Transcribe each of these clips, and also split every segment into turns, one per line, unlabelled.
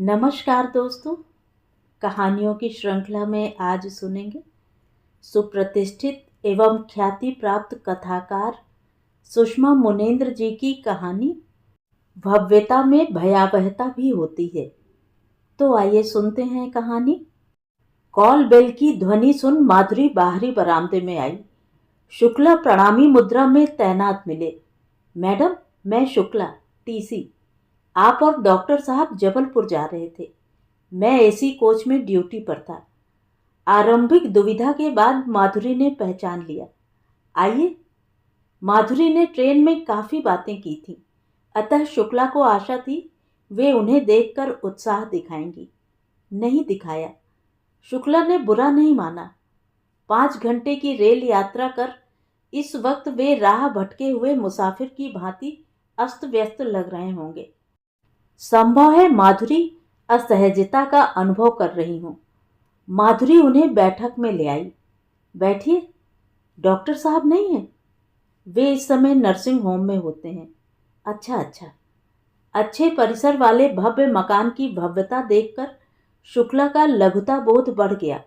नमस्कार दोस्तों। कहानियों की श्रृंखला में आज सुनेंगे सुप्रतिष्ठित एवं ख्याति प्राप्त कथाकार सुषमा मुनेन्द्र जी की कहानी भव्यता में भयावहता भी होती है। तो आइए सुनते हैं कहानी। कॉल बेल की ध्वनि सुन माधुरी बाहरी बरामदे में आई। शुक्ला प्रणामी मुद्रा में तैनात मिले। मैडम, मैं शुक्ला, टीसी। आप और डॉक्टर साहब जबलपुर जा रहे थे। मैं एसी कोच में ड्यूटी पर था। आरंभिक दुविधा के बाद माधुरी ने पहचान लिया। आइए। माधुरी ने ट्रेन में काफी बातें की थी, अतः शुक्ला को आशा थी वे उन्हें देखकर उत्साह दिखाएंगी। नहीं दिखाया। शुक्ला ने बुरा नहीं माना। 5 घंटे की रेल यात्रा कर इस वक्त वे राह भटके हुए मुसाफिर की भांति अस्त व्यस्त लग रहे होंगे। संभव है माधुरी असहजता का अनुभव कर रही हूं। माधुरी उन्हें बैठक में ले आई। बैठिए। डॉक्टर साहब नहीं है? वे इस समय नर्सिंग होम में होते हैं। अच्छा। अच्छे परिसर वाले भव्य मकान की भव्यता देखकर शुक्ला का लघुता बोध बढ़ गया।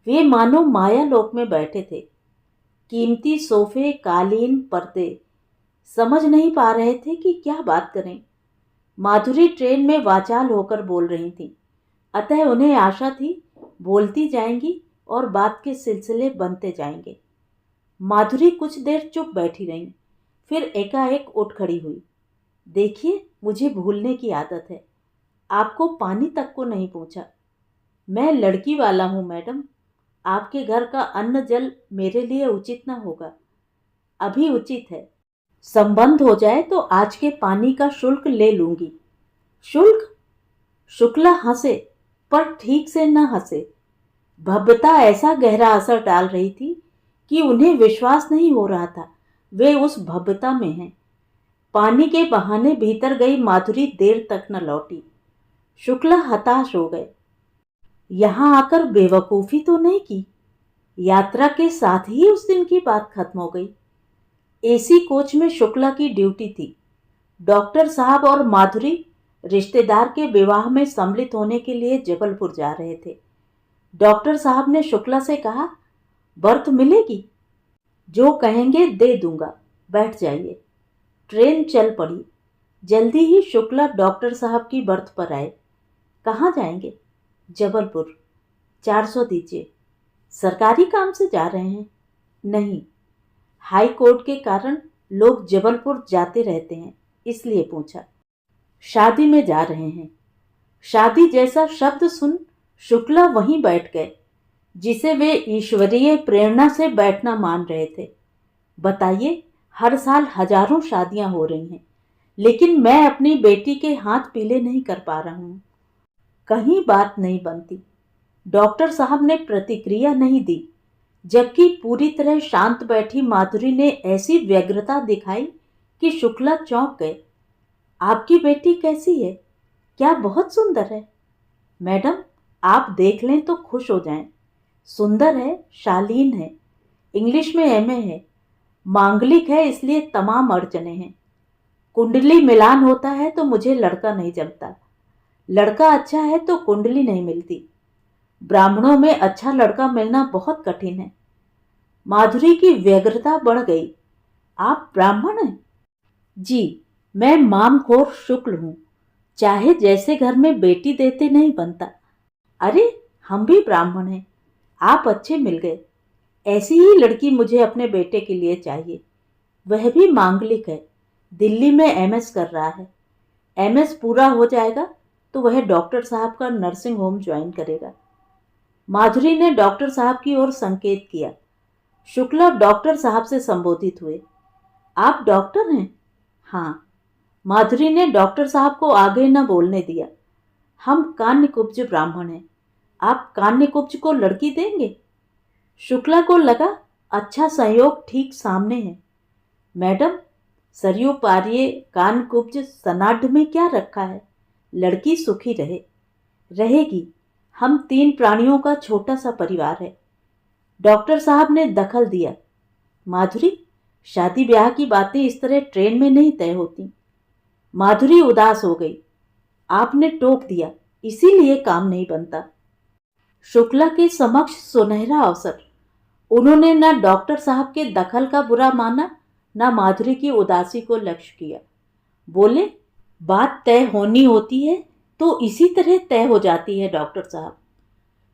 वे मानो माया लोक में बैठे थे। कीमती सोफे, कालीन, पर्दे। समझ नहीं पा रहे थे कि क्या बात करें। माधुरी ट्रेन में वाचाल होकर बोल रही थी, अतः उन्हें आशा थी बोलती जाएंगी और बात के सिलसिले बनते जाएंगे। माधुरी कुछ देर चुप बैठी रही, फिर एकाएक उठ खड़ी हुई। देखिए, मुझे भूलने की आदत है। आपको पानी तक को नहीं पूछा। मैं लड़की वाला हूँ मैडम। आपके घर का अन्न जल मेरे लिए उचित न होगा। अभी उचित है। संबंध हो जाए तो आज के पानी का शुल्क ले लूंगी। शुल्क? शुक्ला हंसे, पर ठीक से न हंसे। भव्यता ऐसा गहरा असर डाल रही थी कि उन्हें विश्वास नहीं हो रहा था वे उस भव्यता में हैं। पानी के बहाने भीतर गई माधुरी देर तक न लौटी। शुक्ला हताश हो गए। यहां आकर बेवकूफी तो नहीं की। यात्रा के साथ ही उस दिन की बात खत्म हो गई। एसी कोच में शुक्ला की ड्यूटी थी। डॉक्टर साहब और माधुरी रिश्तेदार के विवाह में सम्मिलित होने के लिए जबलपुर जा रहे थे। डॉक्टर साहब ने शुक्ला से कहा, बर्थ मिलेगी? जो कहेंगे दे दूंगा, बैठ जाइए। ट्रेन चल पड़ी। जल्दी ही शुक्ला डॉक्टर साहब की बर्थ पर आए। कहाँ जाएंगे? जबलपुर। 400 दीजिए। सरकारी काम से जा रहे हैं? नहीं, हाई कोर्ट के कारण लोग जबलपुर जाते रहते हैं, इसलिए पूछा। शादी में जा रहे हैं। शादी जैसा शब्द सुन शुक्ला वहीं बैठ गए जिसे वे ईश्वरीय प्रेरणा से बैठना मान रहे थे। बताइए, हर साल हजारों शादियां हो रही हैं, लेकिन मैं अपनी बेटी के हाथ पीले नहीं कर पा रहा हूं। कहीं बात नहीं बनती। डॉक्टर साहब ने प्रतिक्रिया नहीं दी, जबकि पूरी तरह शांत बैठी माधुरी ने ऐसी व्यग्रता दिखाई कि शुक्ला चौंक गए। आपकी बेटी कैसी है? क्या बहुत सुंदर है? मैडम, आप देख लें तो खुश हो जाएं। सुंदर है, शालीन है, इंग्लिश में एमए है, मांगलिक है, इसलिए तमाम अड़चने हैं। कुंडली मिलान होता है तो मुझे लड़का नहीं जमता। लड़का अच्छा है तो कुंडली नहीं मिलती। ब्राह्मणों में अच्छा लड़का मिलना बहुत कठिन है। माधुरी की व्यग्रता बढ़ गई। आप ब्राह्मण हैं? जी, मैं मामखोर शुक्ल हूं। चाहे जैसे घर में बेटी देते नहीं बनता। अरे, हम भी ब्राह्मण हैं। आप अच्छे मिल गए। ऐसी ही लड़की मुझे अपने बेटे के लिए चाहिए। वह भी मांगलिक है, दिल्ली में एमएस कर रहा है। एमएस पूरा हो जाएगा तो वह डॉक्टर साहब का नर्सिंग होम ज्वाइन करेगा। माधुरी ने डॉक्टर साहब की ओर संकेत किया। शुक्ला डॉक्टर साहब से संबोधित हुए। आप डॉक्टर हैं? हाँ। माधुरी ने डॉक्टर साहब को आगे न बोलने दिया। हम कान्यकुब्ज ब्राह्मण हैं। आप कान्यकुब्ज को लड़की देंगे? शुक्ला को लगा अच्छा संयोग ठीक सामने है। मैडम, सरयू पारिये कान्यकुब्ज सनाढ़ में क्या रखा है? लड़की सुखी रहेगी। हम 3 प्राणियों का छोटा सा परिवार है। डॉक्टर साहब ने दखल दिया। माधुरी, शादी ब्याह की बातें इस तरह ट्रेन में नहीं तय होती। माधुरी उदास हो गई। आपने टोक दिया। इसीलिए काम नहीं बनता। शुक्ला के समक्ष सुनहरा अवसर। उन्होंने न डॉक्टर साहब के दखल का बुरा माना, न माधुरी की उदासी को लक्ष्य किया। बोले, बात तय होनी होती है तो इसी तरह तय हो जाती है डॉक्टर साहब।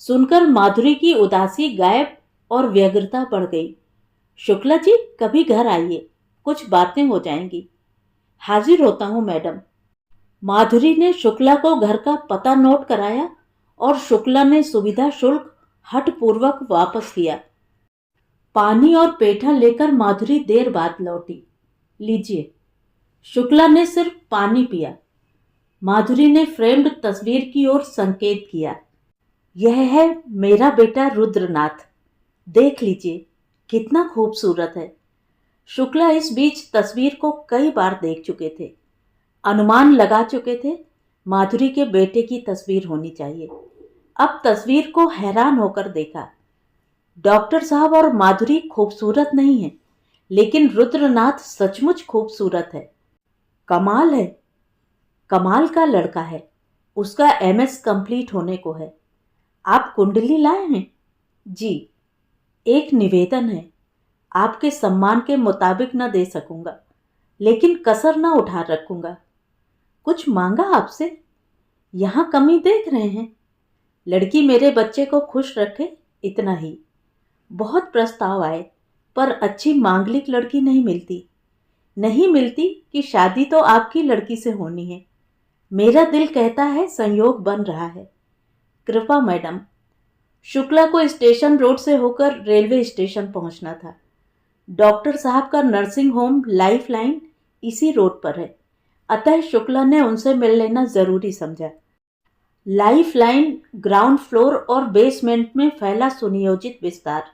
सुनकर माधुरी की उदासी गायब और व्यग्रता बढ़ गई। शुक्ला जी, कभी घर आइए, कुछ बातें हो जाएंगी। हाजिर होता हूं मैडम। माधुरी ने शुक्ला को घर का पता नोट कराया और शुक्ला ने सुविधा शुल्क हठपूर्वक वापस किया। पानी और पेठा लेकर माधुरी देर बाद लौटी। लीजिए। शुक्ला ने सिर्फ पानी पिया। माधुरी ने फ्रेम्ड तस्वीर की ओर संकेत किया। यह है मेरा बेटा रुद्रनाथ, देख लीजिए कितना खूबसूरत है। शुक्ला इस बीच तस्वीर को कई बार देख चुके थे, अनुमान लगा चुके थे माधुरी के बेटे की तस्वीर होनी चाहिए। अब तस्वीर को हैरान होकर देखा। डॉक्टर साहब और माधुरी खूबसूरत नहीं है, लेकिन रुद्रनाथ सचमुच खूबसूरत है। कमाल है, कमाल का लड़का है। उसका MS कंप्लीट होने को है। आप कुंडली लाए हैं? जी। एक निवेदन है, आपके सम्मान के मुताबिक न दे सकूंगा, लेकिन कसर न उठा रखूंगा। कुछ मांगा आपसे? यहां कमी देख रहे हैं? लड़की मेरे बच्चे को खुश रखे, इतना ही। बहुत प्रस्ताव आए, पर अच्छी मांगलिक लड़की नहीं मिलती। नहीं मिलती कि शादी तो आपकी लड़की से होनी है। मेरा दिल कहता है संयोग बन रहा है। कृपा मैडम। शुक्ला को स्टेशन रोड से होकर रेलवे स्टेशन पहुंचना था। डॉक्टर साहब का नर्सिंग होम लाइफ लाइन इसी रोड पर है, अतः शुक्ला ने उनसे मिल लेना जरूरी समझा। लाइफ लाइन ग्राउंड फ्लोर और बेसमेंट में फैला सुनियोजित विस्तार।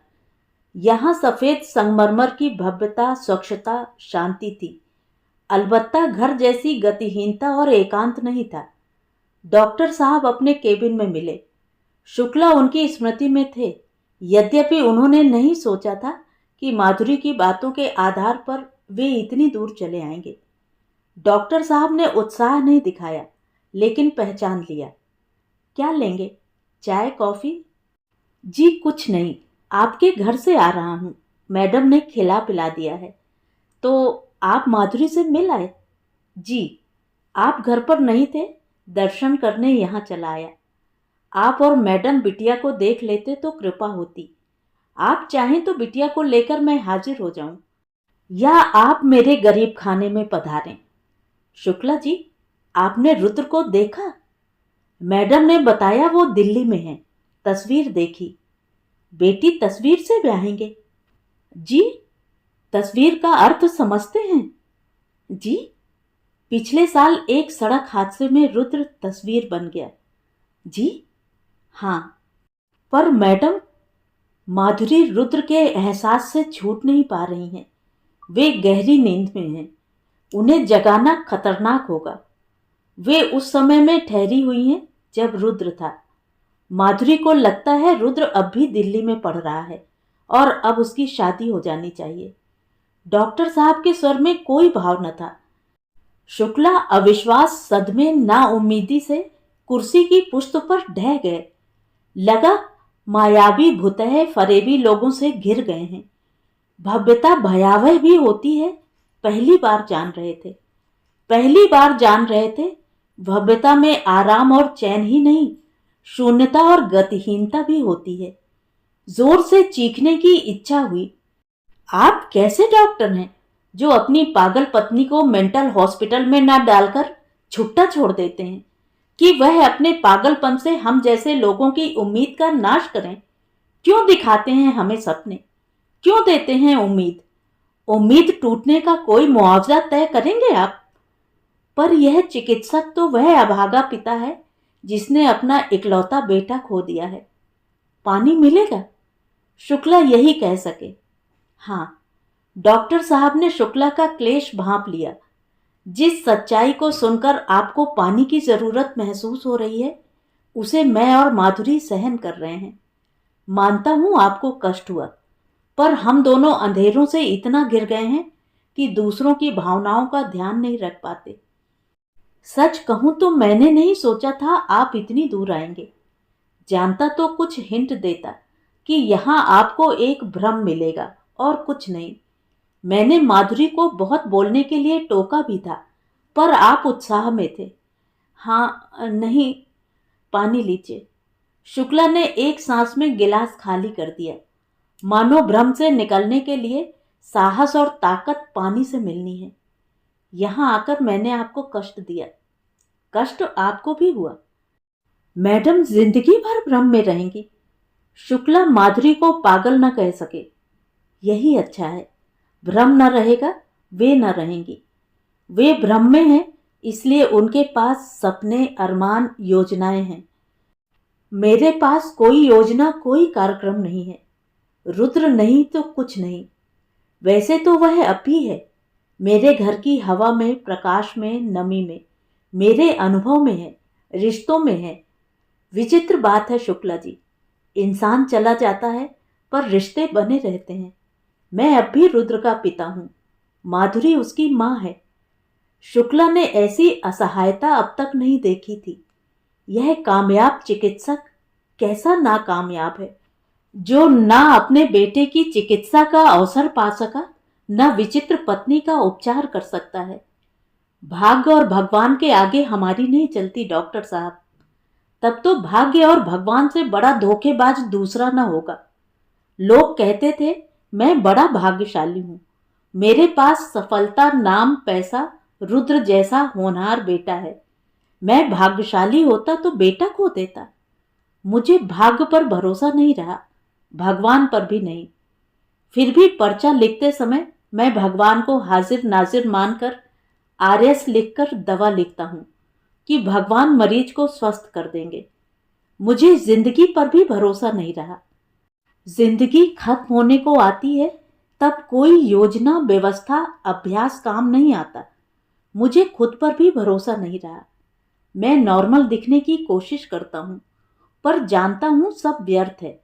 यहाँ सफेद संगमरमर की भव्यता, स्वच्छता, शांति थी। अलबत्ता घर जैसी गतिहीनता और एकांत नहीं था। डॉक्टर साहब अपने केबिन में मिले। शुक्ला उनकी स्मृति में थे, यद्यपि उन्होंने नहीं सोचा था कि माधुरी की बातों के आधार पर वे इतनी दूर चले आएंगे। डॉक्टर साहब ने उत्साह नहीं दिखाया, लेकिन पहचान लिया। क्या लेंगे? चाय, कॉफी? जी कुछ नहीं, आपके घर से आ रहा हूं। मैडम ने खिला पिला दिया है। तो आप माधुरी से मिल आए? जी। आप घर पर नहीं थे, दर्शन करने यहाँ चला आया। आप और मैडम बिटिया को देख लेते तो कृपा होती। आप चाहें तो बिटिया को लेकर मैं हाजिर हो जाऊं, या आप मेरे गरीब खाने में पधारें। शुक्ला जी, आपने रुद्र को देखा? मैडम ने बताया वो दिल्ली में है। तस्वीर देखी। बेटी तस्वीर से ब्याहेंगे? जी। तस्वीर का अर्थ समझते हैं? जी। पिछले साल एक सड़क हादसे में रुद्र तस्वीर बन गया। जी हाँ। पर मैडम, माधुरी रुद्र के एहसास से छूट नहीं पा रही हैं। वे गहरी नींद में हैं। उन्हें जगाना खतरनाक होगा। वे उस समय में ठहरी हुई हैं जब रुद्र था। माधुरी को लगता है रुद्र अब भी दिल्ली में पढ़ रहा है और अब उसकी शादी हो जानी चाहिए। डॉक्टर साहब के स्वर में कोई भाव न था। शुक्ला अविश्वास, सदमे, नाउम्मीदी से कुर्सी की पुश्त पर ढह गए। लगा मायावी भुतह फरेबी लोगों से घिर गए हैं। भव्यता भयावह भी होती है, पहली बार जान रहे थे। पहली बार जान रहे थे भव्यता में आराम और चैन ही नहीं, शून्यता और गतिहीनता भी होती है। जोर से चीखने की इच्छा हुई। आप कैसे डॉक्टर हैं जो अपनी पागल पत्नी को मेंटल हॉस्पिटल में ना डालकर छुट्टा छोड़ देते हैं कि वह अपने पागलपन से हम जैसे लोगों की उम्मीद का नाश करें? क्यों दिखाते हैं हमें सपने? क्यों देते हैं उम्मीद? उम्मीद टूटने का कोई मुआवजा तय करेंगे आप? पर यह चिकित्सक तो वह अभागा पिता है जिसने अपना इकलौता बेटा खो दिया है। पानी मिलेगा? शुक्ला यही कह सके। हाँ। डॉक्टर साहब ने शुक्ला का क्लेश भांप लिया। जिस सच्चाई को सुनकर आपको पानी की जरूरत महसूस हो रही है, उसे मैं और माधुरी सहन कर रहे हैं। मानता हूं आपको कष्ट हुआ, पर हम दोनों अंधेरों से इतना घिर गए हैं कि दूसरों की भावनाओं का ध्यान नहीं रख पाते। सच कहूं तो मैंने नहीं सोचा था आप इतनी दूर आएंगे। जानता तो कुछ हिंट देता कि यहाँ आपको एक भ्रम मिलेगा और कुछ नहीं। मैंने माधुरी को बहुत बोलने के लिए टोका भी था, पर आप उत्साह में थे। हाँ नहीं, पानी लीजिए। शुक्ला ने एक सांस में गिलास खाली कर दिया, मानो भ्रम से निकलने के लिए साहस और ताकत पानी से मिलनी है। यहाँ आकर मैंने आपको कष्ट दिया, कष्ट आपको भी हुआ। मैडम जिंदगी भर भ्रम में रहेंगी। शुक्ला माधुरी को पागल न कह सके, यही अच्छा है। भ्रम न रहेगा, वे न रहेंगी। वे भ्रम में हैं, इसलिए उनके पास सपने, अरमान, योजनाएं हैं। मेरे पास कोई योजना, कोई कार्यक्रम नहीं है। रुद्र नहीं तो कुछ नहीं। वैसे तो वह अभी है, मेरे घर की हवा में, प्रकाश में, नमी में, मेरे अनुभव में है, रिश्तों में है। विचित्र बात है शुक्ला जी, इंसान चला जाता है पर रिश्ते बने रहते हैं। मैं अब भी रुद्र का पिता हूं, माधुरी उसकी मां है। शुक्ला ने ऐसी असहायता अब तक नहीं देखी थी। यह कामयाब चिकित्सक कैसा नाकामयाब है, जो ना अपने बेटे की चिकित्सा का अवसर पा सका, न विचित्र पत्नी का उपचार कर सकता है। भाग्य और भगवान के आगे हमारी नहीं चलती डॉक्टर साहब। तब तो भाग्य और भगवान से बड़ा धोखेबाज दूसरा न होगा। लोग कहते थे मैं बड़ा भाग्यशाली हूं, मेरे पास सफलता, नाम, पैसा, रुद्र जैसा होनहार बेटा है। मैं भाग्यशाली होता तो बेटा खो देता। मुझे भाग्य पर भरोसा नहीं रहा, भगवान पर भी नहीं। फिर भी पर्चा लिखते समय मैं भगवान को हाजिर नाजिर मानकर आरएस लिखकर दवा लिखता हूं कि भगवान मरीज को स्वस्थ कर देंगे। मुझे जिंदगी पर भी भरोसा नहीं रहा। जिंदगी खत्म होने को आती है तब कोई योजना, व्यवस्था, अभ्यास काम नहीं आता। मुझे खुद पर भी भरोसा नहीं रहा। मैं नॉर्मल दिखने की कोशिश करता हूं, पर जानता हूं सब व्यर्थ है।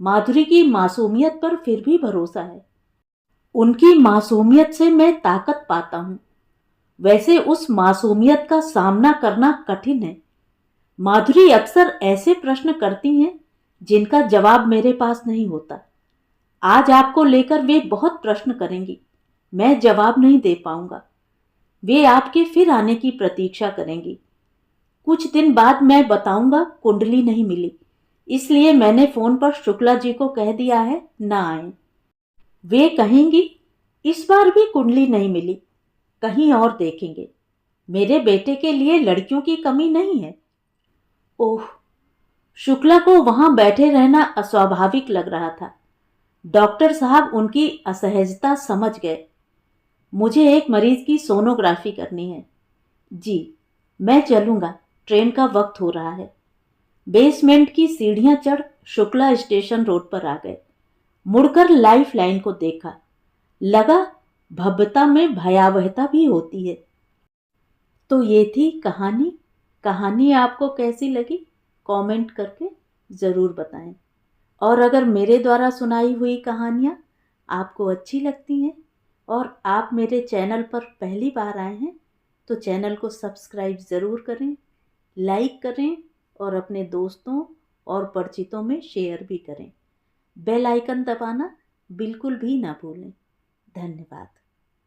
माधुरी की मासूमियत पर फिर भी भरोसा है। उनकी मासूमियत से मैं ताकत पाता हूं। वैसे उस मासूमियत का सामना करना कठिन है। माधुरी अक्सर ऐसे प्रश्न करती हैं जिनका जवाब मेरे पास नहीं होता। आज आपको लेकर वे बहुत प्रश्न करेंगी, मैं जवाब नहीं दे पाऊंगा। वे आपके फिर आने की प्रतीक्षा करेंगी। कुछ दिन बाद मैं बताऊंगा कुंडली नहीं मिली, इसलिए मैंने फोन पर शुक्ला जी को कह दिया है ना आए। वे कहेंगी इस बार भी कुंडली नहीं मिली, कहीं और देखेंगे। मेरे बेटे के लिए लड़कियों की कमी नहीं है। ओह, शुक्ला को वहां बैठे रहना अस्वाभाविक लग रहा था। डॉक्टर साहब उनकी असहजता समझ गए। मुझे एक मरीज की सोनोग्राफी करनी है। जी, मैं चलूंगा, ट्रेन का वक्त हो रहा है। बेसमेंट की सीढ़ियां चढ़ शुक्ला स्टेशन रोड पर आ गए। मुड़कर लाइफ लाइन को देखा, लगा भव्यता में भयावहता भी होती है। तो ये थी कहानी। कहानी आपको कैसी लगी कमेंट करके ज़रूर बताएं। और अगर मेरे द्वारा सुनाई हुई कहानियाँ आपको अच्छी लगती हैं और आप मेरे चैनल पर पहली बार आए हैं तो चैनल को सब्सक्राइब ज़रूर करें, लाइक करें और अपने दोस्तों और परिचितों में शेयर भी करें। बेल आइकन दबाना बिल्कुल भी ना भूलें। धन्यवाद।